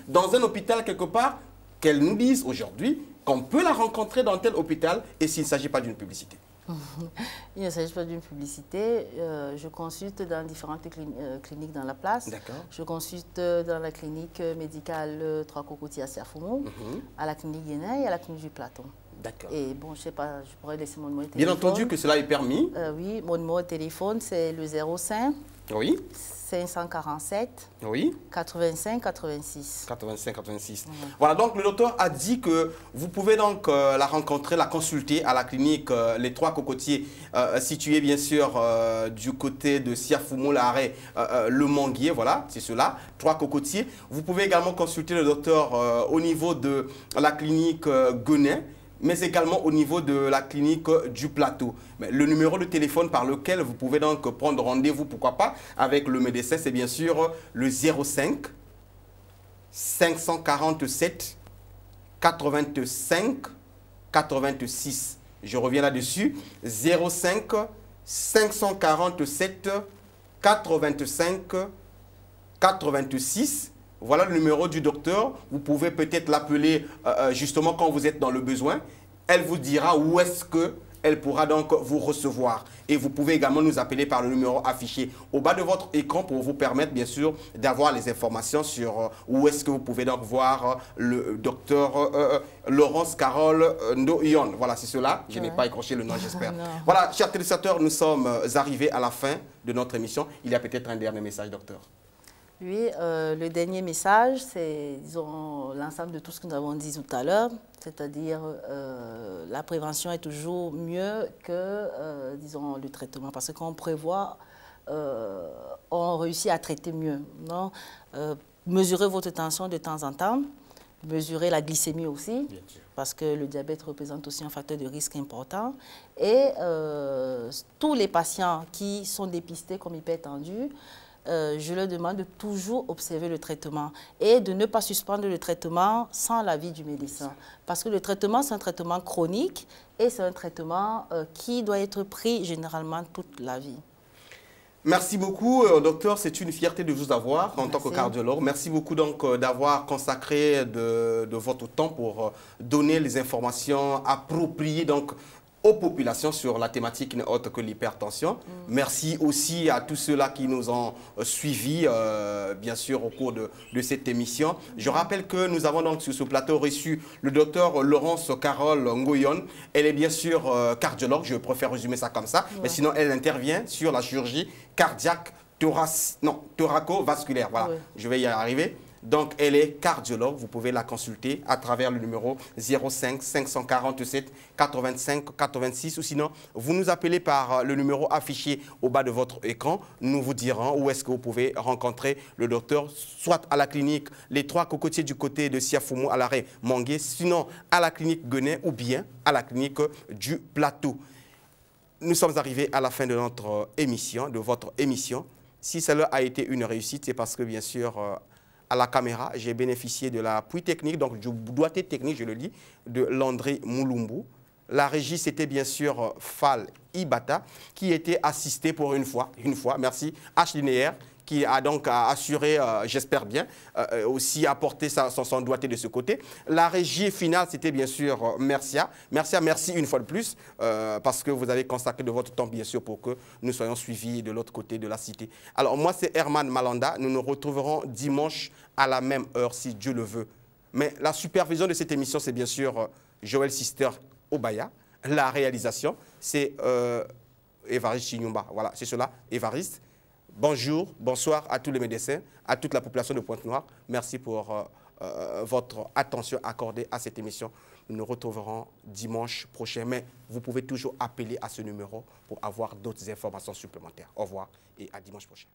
dans un hôpital quelque part, qu'elle nous dise aujourd'hui qu'on peut la rencontrer dans tel hôpital et s'il ne s'agit pas d'une publicité. Il ne s'agit pas d'une publicité. Je consulte dans différentes cliniques dans la place. Je consulte dans la clinique médicale Trois Cocotiers à Siafoumou, à la clinique Guénin et à la clinique du Platon. D'accord. Et bon, je ne sais pas, je pourrais laisser mon numéro de Bien téléphone. entendu que cela est permis. Oui, mon numéro de téléphone, c'est le 05 oui. 547 oui. 85 86. 85 86. Voilà, donc le docteur a dit que vous pouvez donc la rencontrer, la consulter à la clinique Les Trois Cocotiers, située bien sûr du côté de Siafoumou, l'arrêt Le Manguier, voilà, c'est cela, Trois Cocotiers. Vous pouvez également consulter le docteur au niveau de la clinique Guénin, mais également au niveau de la clinique du Plateau. Mais le numéro de téléphone par lequel vous pouvez donc prendre rendez-vous, pourquoi pas, avec le médecin, c'est bien sûr le 05 547 85 86. Je reviens là-dessus. 05 547 85 86. Voilà le numéro du docteur. Vous pouvez peut-être l'appeler justement quand vous êtes dans le besoin. Elle vous dira où est-ce qu'elle pourra donc vous recevoir. Et vous pouvez également nous appeler par le numéro affiché au bas de votre écran pour vous permettre bien sûr d'avoir les informations sur où est-ce que vous pouvez donc voir le docteur Laurence Carole Ndoyon. Voilà, c'est cela. Je n'ai pas écorché le nom, j'espère. Voilà, chers téléspectateurs, nous sommes arrivés à la fin de notre émission. Il y a peut-être un dernier message, docteur. Oui, le dernier message, c'est, disons, l'ensemble de tout ce que nous avons dit tout à l'heure, c'est-à-dire la prévention est toujours mieux que, disons, le traitement, parce qu'on prévoit, on réussit à traiter mieux. Non? Mesurez votre tension de temps en temps, mesurez la glycémie aussi, parce que le diabète représente aussi un facteur de risque important, et tous les patients qui sont dépistés comme hypertendus, je leur demande de toujours observer le traitement et de ne pas suspendre le traitement sans l'avis du médecin. Parce que le traitement, c'est un traitement chronique et c'est un traitement qui doit être pris généralement toute la vie. Merci beaucoup, docteur. C'est une fierté de vous avoir en tant que cardiologue. Merci beaucoup donc d'avoir consacré de votre temps pour donner les informations appropriées donc aux populations sur la thématique qui n'est autre que l'hypertension. Merci aussi à tous ceux-là qui nous ont suivis, bien sûr, au cours de cette émission. Je rappelle que nous avons donc sur ce plateau reçu le docteur Laurence Carole Ndoyon. Elle est bien sûr cardiologue, je préfère résumer ça comme ça, mais sinon elle intervient sur la chirurgie cardiaque thoraco-vasculaire. Voilà, je vais y arriver. Donc, elle est cardiologue. Vous pouvez la consulter à travers le numéro 05 547 85 86 ou sinon, vous nous appelez par le numéro affiché au bas de votre écran. Nous vous dirons où est-ce que vous pouvez rencontrer le docteur, soit à la clinique Les Trois Cocotiers du côté de Siafoumou à l'arrêt Manguier, sinon à la clinique Guénin ou bien à la clinique du Plateau. Nous sommes arrivés à la fin de notre émission, de votre émission. Si cela a été une réussite, c'est parce que bien sûr, à la caméra, j'ai bénéficié de l'appui technique, donc du doigté technique, je le dis, de Landry Moulumbu. La régie, c'était bien sûr Fall Ibata, qui était assisté pour une fois, merci, H. Linéaire, qui a donc assuré, j'espère bien, aussi apporté son doigté de ce côté. La régie finale, c'était bien sûr Mercia. Mercia, merci une fois de plus, parce que vous avez consacré de votre temps, bien sûr, pour que nous soyons suivis de l'autre côté de la cité. Alors, moi, c'est Herman Malanda. Nous nous retrouverons dimanche à la même heure, si Dieu le veut. Mais la supervision de cette émission, c'est bien sûr Joël Sister Obaya. La réalisation, c'est Évariste Chinyumba. Voilà, c'est cela, Évariste. Bonjour, bonsoir à tous les médecins, à toute la population de Pointe-Noire. Merci pour votre attention accordée à cette émission. Nous nous retrouverons dimanche prochain, mais vous pouvez toujours appeler à ce numéro pour avoir d'autres informations supplémentaires. Au revoir et à dimanche prochain.